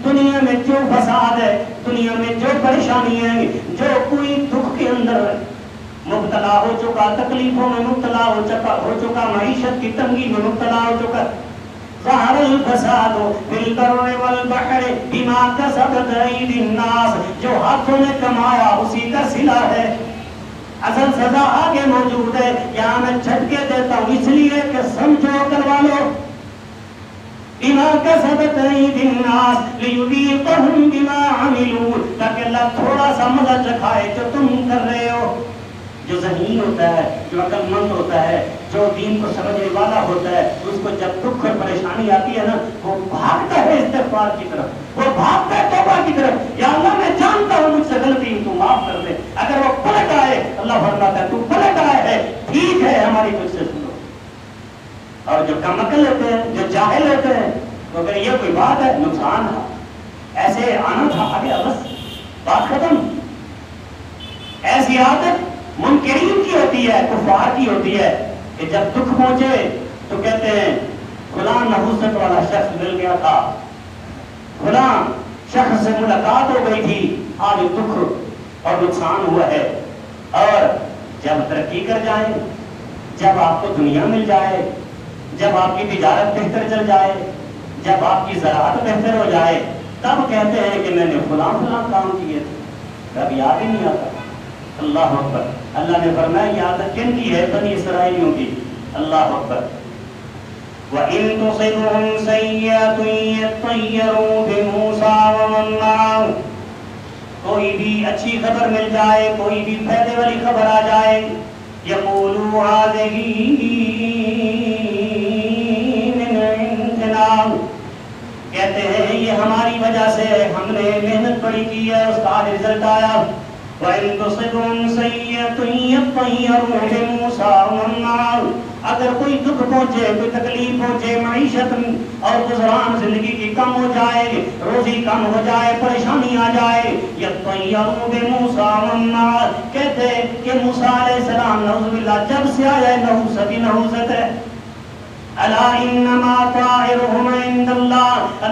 دنیا میں جو فساد ہے, دنیا میں جو پریشانی ہے, جو کوئی دکھ کے اندر مبتلا ہو چکا, تکلیفوں میں مبتلا ہو چکا, معیشت کی تنگی میں مبتلا ہو چکا. ظہر الفساد فی البر والبحر بما کسبت ایدی الناس, جو ہاتھوں نے کمایا اسی کا صلہ ہے. اصل سزا آگے موجود ہے, یہاں میں جھٹکے دیتا ہوں اس لیے کہ سمجھو کروا لو. بما کسبت ایدی الناس لیذیقہم بما عملوا, تاکہ اللہ تھوڑا سا مزہ چکھائے جو تم کر رہے ہو. جو ذہین ہوتا ہے, جو عقل مند ہوتا ہے, جو دین کو سمجھنے والا ہوتا ہے, اس کو جب دکھ اور پریشانی آتی ہے نا, وہ بھاگتا ہے استغفار کی طرف, وہ بھاگتا ہے توبہ کی طرف. یا اللہ میں جانتا ہوں مجھ سے غلطی, تو معاف کر دے. اگر وہ پلٹ آئے, اللہ فرماتا ہے تو پلٹ آئے ہے, ٹھیک ہے, ہماری تجھ سے سنو. اور جو کم عقل ہوتے ہیں, جو جاہل ہوتے ہیں, تو اگر یہ کوئی بات ہے نقصان تھا, ایسے آنا تھا, آگے بس بات ختم. ایسی عادت منکرین کی ہوتی ہے, کفار کی ہوتی ہے کہ جب دکھ پہنچے تو کہتے ہیں فلاں نحوست والا شخص مل گیا تھا, فلاں شخص سے ملاقات ہو گئی تھی, آج دکھ اور نقصان ہوا ہے. اور جب ترقی کر جائیں, جب آپ کو دنیا مل جائے, جب آپ کی تجارت بہتر چل جائے, جب آپ کی زراعت بہتر ہو جائے, تب کہتے ہیں کہ میں نے فلاں فلاں کام کیے تھے, کب یاد ہی نہیں آتا. اللہ اکبر. اللہ نے فرمایا یہ عادت کن کی ہے؟ بنی اسرائیلیوں کی. اللہ اکبر. وَإِن تُصِبْهُمْ سَيِّئَةٌ يَطَّيَّرُوا بِمُوسَىٰ وَمَن مَّعَهُ, کوئی بھی اچھی خبر مل جائے, کوئی بھی فائدے والی خبر آ جائے, يَقُولُوا هَٰذِهِ مِنْ عِندِنَا, کہتے ہیں یہ ہماری وجہ سے, ہم نے محنت بڑی کی ہے, اس کا رزلٹ آیا. وَإِن تُصِبْهُمْ سَيِّئَةٌ يَطَّيَّرُوا بِمُوسَىٰ وَمَن مَّعَهُ, اگر کوئی دکھ پہنچے, کوئی تکلیف پہنچے, معیشت اور گزران زندگی کی کم ہو جائے, روزی کم ہو جائے, پریشانی آ جائے, يَطَّيَّرُوا بِمُوسَىٰ وَمَن مَّعَهُ, کہتے کہ موسیٰ علیہ السلام نعوذ باللہ جب سے آیا نحوست ہی نحوست ہے. أَلَا إِنَّمَا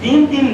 3-3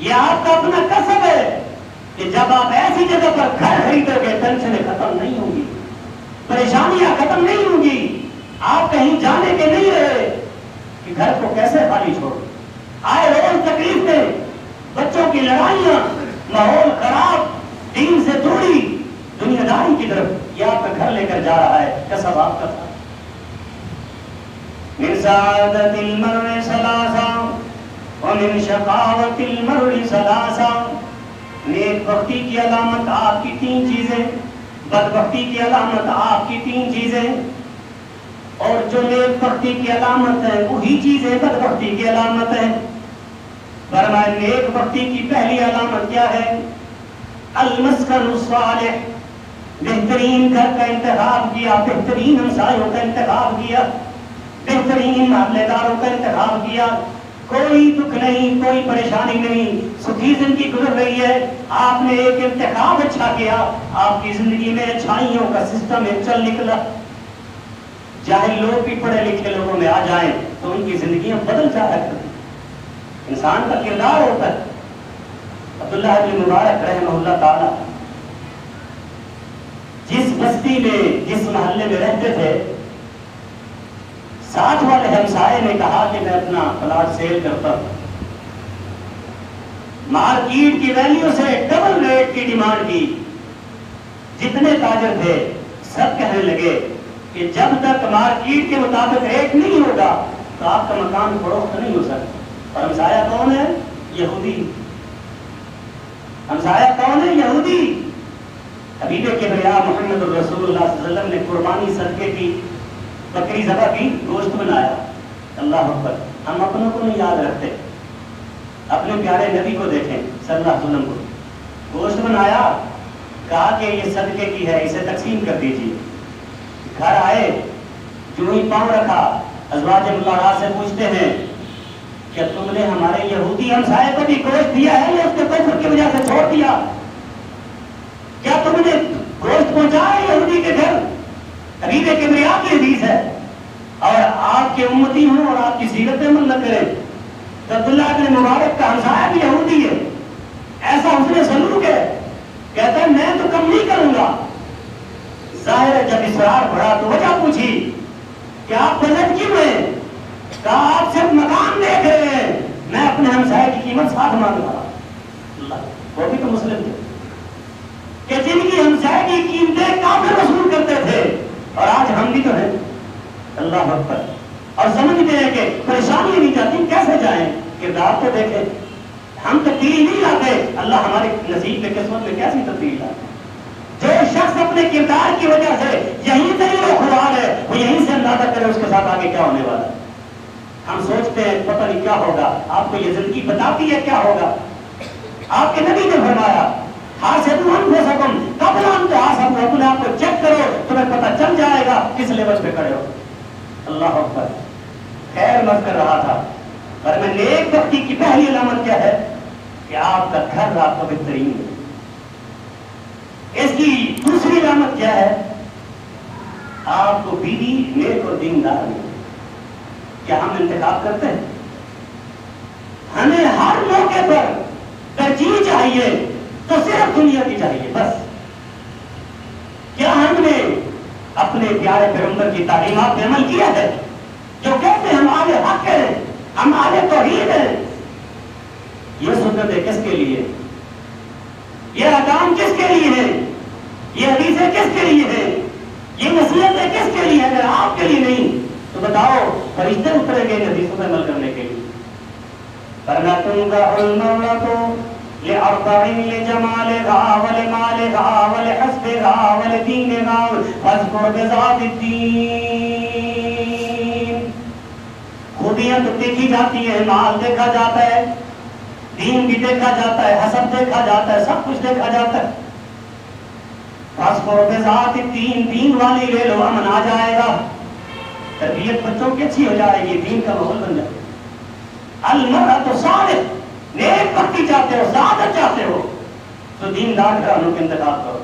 یہ آپ کا اپنا کسب ہے کہ جب آپ ایسی جگہ پر گھر خریدو گے ٹینشنیں ختم نہیں ہوں گی، پریشانیاں ختم نہیں ہوں گی، آپ کہیں جانے کے نہیں رہے کہ گھر کو کیسے خالی چھوڑ، آئے روز تکلیفیں، بچوں کی لڑائیاں، ماحول خراب، دین سے دوری، دنیا داری کی طرف یہ آپ کا گھر لے کر جا رہا ہے، کسب آپ کا تھا۔ من سعادت المرء ثلاثا ومن شقاوت المرء ثلاثا، نیک بختی کی علامت آپ کی 3 چیزیں، بدبختی کی علامت آپ کی 3 چیزیں، اور جو نیک بختی کی علامت ہے وہی چیزیں بدبختی کی علامت ہے۔ فرمایا نیک بختی کی پہلی علامت کیا ہے؟ المسکن الصالح، بہترین گھر کا انتخاب کیا، بہترین ہمسایوں کا انتخاب کیا، بہترین محلے داروں کا انتخاب کیا، کوئی دکھ نہیں، کوئی پریشانی نہیں، سکھی زندگی گزر رہی ہے، آپ نے ایک انتخاب اچھا کیا، آپ کی زندگی میں اچھائیوں کا سسٹم ایک چل نکلا۔ جاہل لوگ بھی پڑھے لکھے لوگوں میں آ جائیں تو ان کی زندگیاں بدل جایا کرتی، انسان کا کردار ہوتا ہے۔ عبداللہ بن مبارک رحمہ اللہ تعالی جس بستی میں جس محلے میں رہتے تھے، ساتھ والے ہمسائے نے کہا کہ میں اپنا پلاٹ سیل کرتا ہوں، مارکیٹ کی ویلیو سے ڈبل ریٹ کی ڈیمانڈ کی۔ جتنے تاجر تھے سب کہنے لگے کہ جب تک مارکیٹ کے مطابق ریٹ نہیں ہوگا تو آپ کا مکان فروخت نہیں ہو سکتا۔ اور ہمسایہ کون ہے؟ یہودی۔ ہمسایہ کون ہے؟ یہودی۔ حبیب کبریا محمد رسول اللہ صلی اللہ علیہ وسلم نے قربانی صدقے کی بکری ذبح کی، گوشت بنایا، اللہ اکبر۔ ہم اپنوں کو نہیں یاد رکھتے، اپنے پیارے نبی کو دیکھیں صلی اللہ علیہ وسلم کو، گوشت بنایا، کہا کہ یہ صدقے کی ہے، اسے تقسیم کر دیجیے۔ گھر آئے، جو ہی پاؤں رکھا، ازواج مطہرات سے پوچھتے ہیں کیا تم نے ہمارے یہودی ہمسائے کو بھی گوشت دیا ہے یا اس کے کفر کی وجہ سے چھوڑ دیا؟ کیا تم نے گوشت پہنچایا یہودی کے گھر؟ حبیب کبریا کی حدیث ہے، اور آپ کے امتی ہوں اور آپ کی سیرت عمل نہ کریں۔ عبداللہ بن مبارک کا ہمسایہ بھی یہودی ہے، ایسا اس نے سلوک ہے، کہتا ہے میں تو کم نہیں کروں گا۔ ظاہر ہے جب اصرار بڑھا تو وجہ پوچھی کہ آپ بجٹ کیوں ہیں؟ کہا آپ صرف مکان دیکھ رہے ہیں، میں اپنے ہمسائے کی قیمت 60 مانگ رہا ہوں۔ وہ بھی تو مسلم تھے کہ جن کی ہمسائے کی قیمتیں کافر وصول کرتے تھے، اور آج ہم بھی تو ہیں، اللہ اکبر، اور سمجھتے ہیں کہ پریشانی نہیں جاتی کیسے جائیں، کردار تو دیکھیں، ہم تبدیلی نہیں لاتے، اللہ ہمارے نصیب میں قسمت میں کیسی تبدیلی لاتے۔ جو شخص اپنے کردار کی وجہ سے یہیں سے ہی وہ خوار ہے، وہ یہیں سے اندازہ کرے اس کے ساتھ آگے کیا ہونے والا ہے۔ ہم سوچتے ہیں پتہ نہیں کیا ہوگا، آپ کو یہ زندگی بتاتی ہے کیا ہوگا۔ آپ کے نبی نے فرمایا حاسبوا انفسکم قبل ان تحاسبوا، اپنے آپ کو چیک کرو، تمہیں پتہ چل جائے گا کس لیول پہ کھڑے ہو۔ اللہ اکبر۔ خیر مت کر رہا تھا، پر میں نیک بختی کی پہلی علامت کیا ہے کہ آپ کا گھر آپ کا بہترین ہے۔ اس کی دوسری علامت کیا ہے؟ آپ کو بیوی نیک اور دیندار ہے۔ کیا ہم انتخاب کرتے ہیں؟ ہمیں ہر موقع پر ترجیح چاہیے تو صرف دنیا کی چاہیے بس۔ کیا ہم نے اپنے پیارے پیغمبر کی تعلیمات پہ عمل کیا ہے؟ جو کہتے ہیں ہم اہل حق ہیں، ہم اہل توحید ہیں، یہ سنتیں کس کے لیے؟ یہ احکام کس کے لیے ہیں؟ یہ حدیثیں کس کے لیے ہیں؟ یہ نصیحتیں کس کے لیے ہیں؟ اگر آپ کے لیے نہیں تو بتاؤ فرشتے اتریں گے ان حدیثوں پہ عمل کرنے کے لیے؟ فَلَتُنْكَحُ الْمَرْأَةُ لِأَرْبَعٍ لِجَمَالِهَا وَلِمَالِهَا وَلِحَسَبِهَا وَلِدِينِهَا فَاذْكُرْ بِذَاتِ الدِّينِ۔ خوبیاں تو دیکھی جاتی ہیں، مال دیکھا جاتا ہے، دین بھی دیکھا جاتا ہے، حسب دیکھا جاتا ہے، سب کچھ دیکھا جاتا ہے۔ فَاذْكُرْ بِذَاتِ الدِّينِ، دین والی لے لو، امن آ جائے گا، تربیت بچوں کی اچھی ہو جائے گی، دین کا ماحول بن جائے گا۔ المرأة صالح، نیک بختی چاہتے ہو، سعادت چاہتے ہو تو دیندار گھرانوں کے انتخاب کرو۔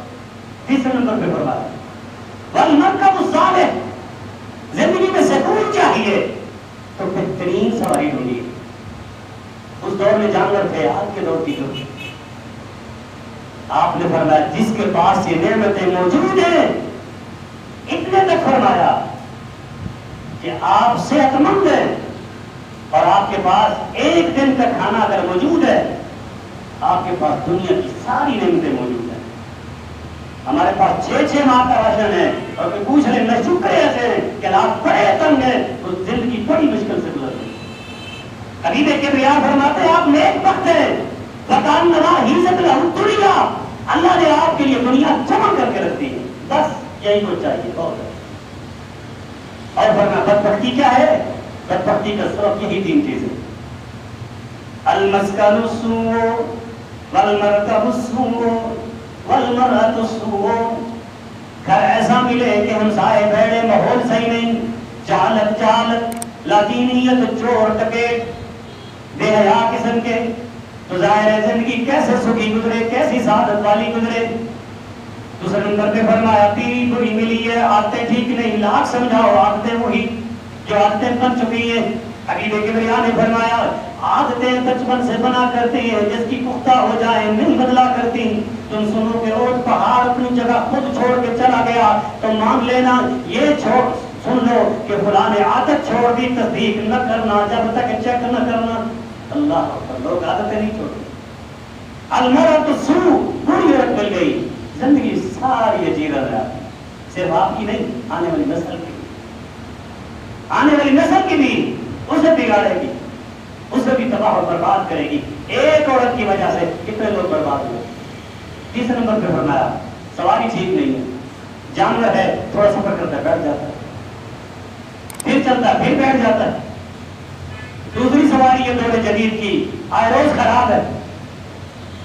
تیسرے نمبر پہ فرمایا والمرکب الصالح، زندگی میں سکون چاہیے تو بہترین سواری ڈھونڈیے۔ اس دور میں جانور تھے آگ کے دوڑتی ہوئی. آپ نے فرمایا جس کے پاس یہ نعمتیں موجود ہیں، اتنے تک فرمایا کہ آپ صحت مند ہیں اور آپ کے پاس ایک دن کا کھانا اگر موجود ہے، آپ کے پاس دنیا کی ساری نعمتیں موجود ہیں. ہمارے پاس 6 ماہ کا راشن ہے اور کوئی پوچھ رہے میں شکر ایسے ہیں کہ آپ بڑے تنگ ہیں، تو زندگی بڑی مشکل سے گزر رہی ہے. حبیب کبریا فرماتے ہیں آپ نیک بخت ہیں، فکان نوا ہیزت لہو دنیا، اللہ نے آپ کے لیے دنیا جمع کر کے رکھتی ہے، بس یہی کچھ چاہیے بہت ہے. اور ورنہ بدبختی کیا ہے؟ بدبختی کا سبب یہی 3 چیزیں: المسکن السوء والمرکب السوء والمرأة السوء. گھر ایسا ملے کہ ہمسائے بیڑے، ماحول صحیح نہیں، جہالت لادینیت، چور ٹکیٹ، بے حیا قسم کے، تو ظاہر ہے زندگی کیسے سکھی گزرے، کیسی سعادت والی گزرے. دوسرے نمبر پہ فرمایا بیوی بری ملی ہے، عادتیں ٹھیک نہیں، لاکھ سمجھاؤ عادتیں وہی جو عادتیں بن چکی ہیں. حبیب کبریا نے فرمایا عادتیں بچپن سے بنا کرتی ہیں، جس کی پختہ ہو جائے نہیں بدلا کرتی. تم سنو کہ روز پہاڑ اپنی جگہ خود چھوڑ کے چلا گیا تو مان لینا یہ سن لو کہ فلاں نے عادت چھوڑ دی، تصدیق نہ کرنا جب تک چیک نہ کرنا. اللہ اکبر، لوگ عادتیں نہیں چھوڑتے. المرأۃ السوء، بری عورت مل گئی، زندگی ساری جیرا رہا، صرف آپ کی نہیں، آنے والی نسل کی، آنے والی نسل کی بھی اسے بگاڑے گی، اسے بھی تباہ اور برباد کرے گی. ایک عورت کی وجہ سے کتنے لوگ برباد ہوئے. تیسرے نمبر پہ فرمایا سواری ٹھیک نہیں ہے، جانور ہے تھوڑا سفر کرتا ہے بیٹھ جاتا ہے، پھر چلتا ہے پھر بیٹھ جاتا ہے. دوسری سواری یہ دور جدید کی آئے روز خراب ہے،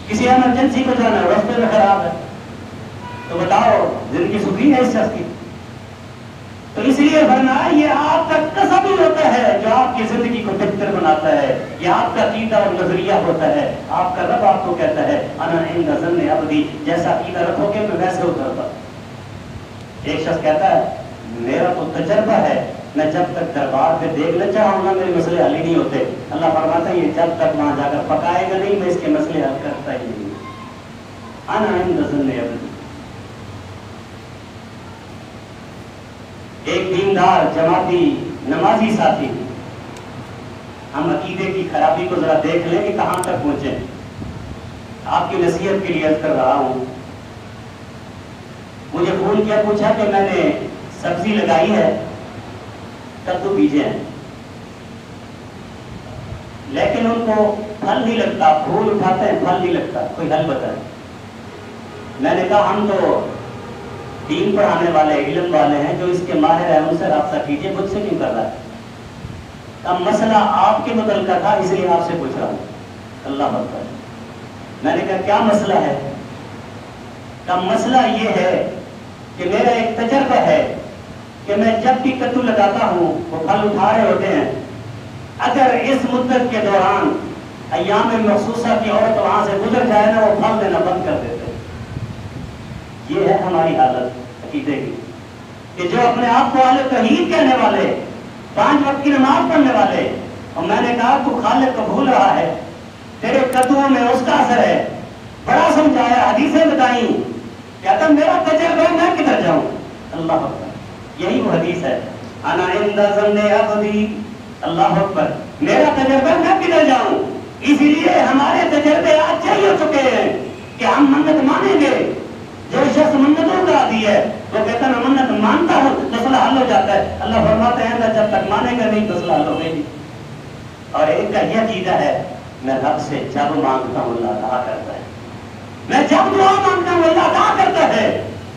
کسی ایمرجنسی کو جانا ہے راستے میں خراب ہے، تو بتاؤ زندگی سکھی ہے اس شخص کی؟ تو اس لیے فرمایا یہ آپ کا کسب ہی ہوتا ہے جو آپ کی زندگی کو بہتر بناتا ہے، یہ آپ کا عقیدہ اور نظریہ ہوتا ہے. آپ کا رب آپ کو کہتا ہے انا عند ظن عبدی، جیسا عقیدہ رکھو گے میں ویسے اترتا. ایک شخص کہتا ہے میرا تو تجربہ ہے، میں جب تک دربار پہ دیکھنا چاہوں گا میرے مسئلے حل ہی نہیں ہوتے. اللہ فرماتا ہے یہ جب تک وہاں جا کر پکائے گا نہیں میں اس کے مسئلے حل کرتا ہی نہیں. انا عند ظن عبدی. ایک دیندار جماعتی نمازی ساتھی، ہم عقیدے کی خرابی کو ذرا دیکھ لیں کہ کہاں تک پہنچے. آپ کی نصیحت کے لیے عرض کر رہا ہوں. مجھے فون کیا، پوچھا کہ میں نے سبزی لگائی ہے، کدو بیجے ہیں، لیکن ان کو پھل نہیں لگتا، پھول اٹھاتے ہیں پھل نہیں لگتا، کوئی حل بتائے. میں نے کہا ہم تو دین پڑھانے والے علم والے ہیں، جو اس کے ماہر ہیں ان سے رابطہ کیجیے، مجھ سے کیوں کر رہا ہے؟ اب مسئلہ آپ کے متعلقہ تھا اس لیے آپ سے پوچھ رہا ہوں. اللہ اکبر. میں نے کہا کیا مسئلہ ہے؟ کا مسئلہ یہ ہے کہ میرا ایک تجربہ ہے کہ میں جب بھی کدو لگاتا ہوں وہ پھل اٹھا رہے ہوتے ہیں، اگر اس مدت کے دوران ایام مخصوصہ کی عورت وہاں سے گزر جائے نا وہ پھل دینا بند کر دیتے. یہ ہے ہماری حالت عقیدے کی کہ جو اپنے آپ کو اہل توحید کہنے والے، 5 وقت کی نماز پڑھنے والے، اور میں نے کہا تو خالق کو بھول رہا ہے، تیرے قدموں میں اس کا اثر ہے. بڑا سمجھایا، حدیثیں بتائیں، کہتا میرا تجربہ میں کدھر جاؤں. اللہ اکبر. یہی وہ حدیث ہے انا عند ظن عبدی. اللہ اکبر. میرا تجربہ میں کدھر جاؤں. اسی لیے ہمارے تجربے آج چاہیے ہو چکے ہیں کہ ہم منت مانیں گے. جو شخص منتوں کا عادی ہے وہ کہتا ہے منت مانتا ہوں مسئلہ حل ہو جاتا ہے. اللہ فرماتے ہیں نہ جب تک مانے گا نہیں مسئلہ حل ہوگا. اور ایک کا یہ عقیدہ ہے میں رب سے جب مانگتا ہوں اللہ عطا کرتا ہے، میں جب دعا مانگتا ہوں اللہ عطا کرتا ہے،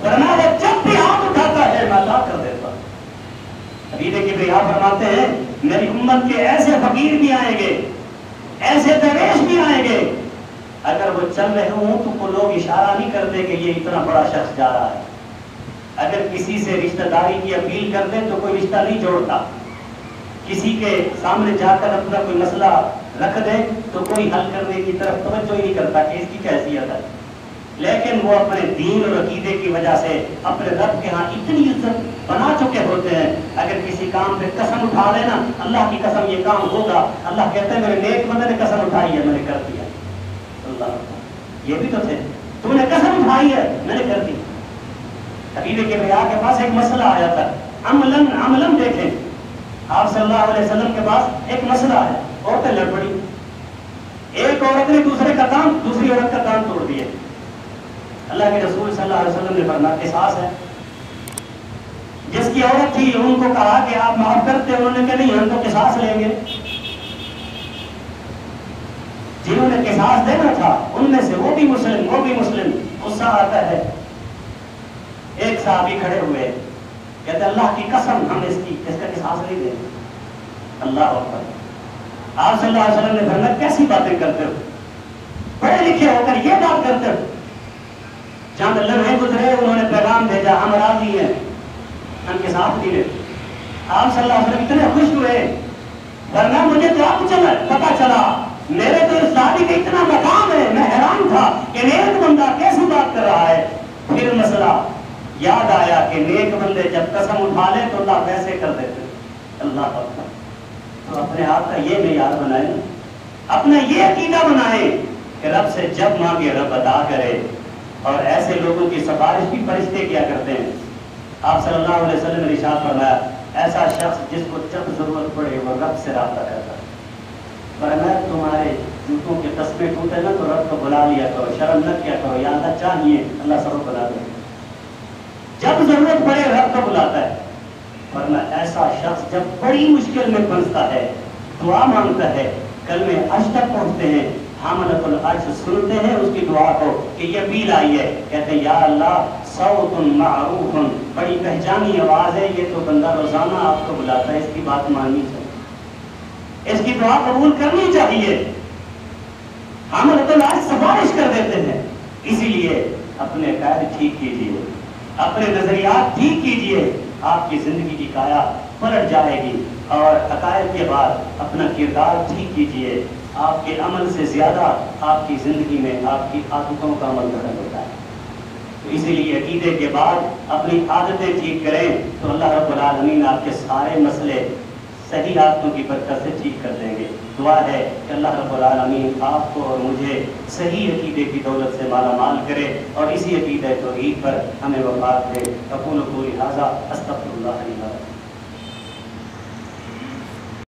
ورنہ وہ جب بھی ہاتھ اٹھاتا ہے میں عطا کر دیتا ہوں. حبیب کبریا فرماتے ہیں میری امت کے ایسے فقیر بھی آئیں گے، ایسے درویش بھی آئیں گے، اگر وہ چل رہے ہوں تو وہ لوگ اشارہ نہیں کرتے کہ یہ اتنا بڑا شخص جا رہا ہے. اگر کسی سے رشتہ داری کی اپیل کر دیں تو کوئی رشتہ نہیں جوڑتا. کسی کے سامنے جا کر اپنا کوئی مسئلہ رکھ دیں تو کوئی حل کرنے کی طرف توجہ ہی نہیں کرتا کہ اس کی کیا حیثیت ہے. لیکن وہ اپنے دین اور عقیدے کی وجہ سے اپنے رب کے ہاں اتنی عزت بنا چکے ہوتے ہیں، اگر کسی کام پہ قسم اٹھا لینا، اللہ کی قسم یہ کام ہوگا، اللہ کہتے ہیں میرے نیک بندے نے قسم اٹھائی ہے میں نے کر دیا۔ اللہ یہ بھی تو تھے، تم نے قسم اٹھائی ہے میں نے کر دی۔ حبیب کبریا کے پاس ایک مسئلہ آیا تھا، عملاً دیکھیں، آپ صلی اللہ علیہ وسلم کے پاس ایک مسئلہ ہے، عورتیں لڑ پڑی، ایک عورت نے دوسری عورت کا کان توڑ دیا۔ اللہ کے رسول صلی اللہ علیہ وسلم نے فرمایا قصاص ہے۔ جس کی عورت تھی ان کو کہا کہ آپ معاف کرتے، انہوں نے کہا نہیں ہم تو قصاص لیں گے۔ جنہوں نے قصاص دینا تھا ان میں سے وہ بھی مسلم، غصہ آتا ہے۔ ایک صحابی کھڑے ہوئے کہتے اللہ کی قسم ہم اس کا قصاص نہیں دیں گے۔ اللہ اکبر۔ آپ صلی اللہ علیہ وسلم نے فرمایا کیسی باتیں کرتے ہو، پڑھے لکھے ہو کر یہ بات کرتے ہو۔ چند لمحے گزرے، انہوں نے پیغام بھیجا ہم راضی ہیں، ہم کے ساتھ بھی رہے۔ آپ صلی اللہ علیہ وسلم اتنے خوش ہوئے، ورنہ مجھے تو اب پتا چلا، میرے تو اس شادی کا اتنا مقام ہے، میں حیران تھا کہ نیک بندہ کیسی بات کر رہا ہے۔ پھر مسئلہ یاد آیا کہ نیک بندے جب قسم اٹھا لے تو اللہ ویسے کر دیتے۔ اللہ اکبر۔ تو اپنے آپ کا یہ معیار بنائیں، اپنا یہ عقیدہ بنائیں کہ رب سے جب مانگے رب عطا کرے، اور ایسے لوگوں کی سفارش بھی فرشتے کیا کرتے ہیں۔ آپ صلی اللہ علیہ وسلم نے ارشاد فرمایا ایسا شخص جس کو جب ضرورت پڑے وہ رب سے رابطہ کرتا ہے۔ فرمایا تمہارے جوتوں کے تسمے ٹوٹے نا تو رب کو بلا لیا کرو، شرم نہ کیا کرو، یا اللہ چاہیے اللہ سب کو بلا دے، جب ضرورت پڑے رب کو بلاتا ہے۔ فرمایا ایسا شخص جب بڑی مشکل میں پھنستا ہے، دعا مانگتا ہے، کلمے عرش تک پہنچتے ہیں، حاملۃ العرش سنتے ہیں اس کی دعا کو کہ یہ بیل آئی ہے، کہتے ہیں یا اللہ صوت معروف، بڑی پہچانی آواز ہے، یہ تو بندہ روزانہ آپ کو بلاتا ہے، اس کی بات ماننی چاہیے، اس کی دعا قبول کرنی چاہیے۔ حاملۃ العرش سفارش کر دیتے ہیں۔ اسی لیے اپنے عقائد ٹھیک کیجیے، اپنے نظریات ٹھیک کیجیے، آپ کی زندگی کی کایا پلٹ جائے گی۔ اور عقائد کے بعد اپنا کردار ٹھیک کیجیے، آپ کے عمل سے زیادہ آپ کی زندگی میں آپ کی عادتوں کا عمل درج ہوتا ہے۔ تو اسی لیے عقیدے کے بعد اپنی عادتیں ٹھیک کریں تو اللہ رب العالمین آپ کے سارے مسئلے صحیح عادتوں کی برکت سے ٹھیک کر دیں گے۔ دعا ہے کہ اللہ رب العالمین آپ کو اور مجھے صحیح عقیدے کی دولت سے مالا مال کرے اور اسی عقیدہ توحید پر ہمیں وفات دے۔ اقول قولی ھذا استغفر اللہ لی ولکم۔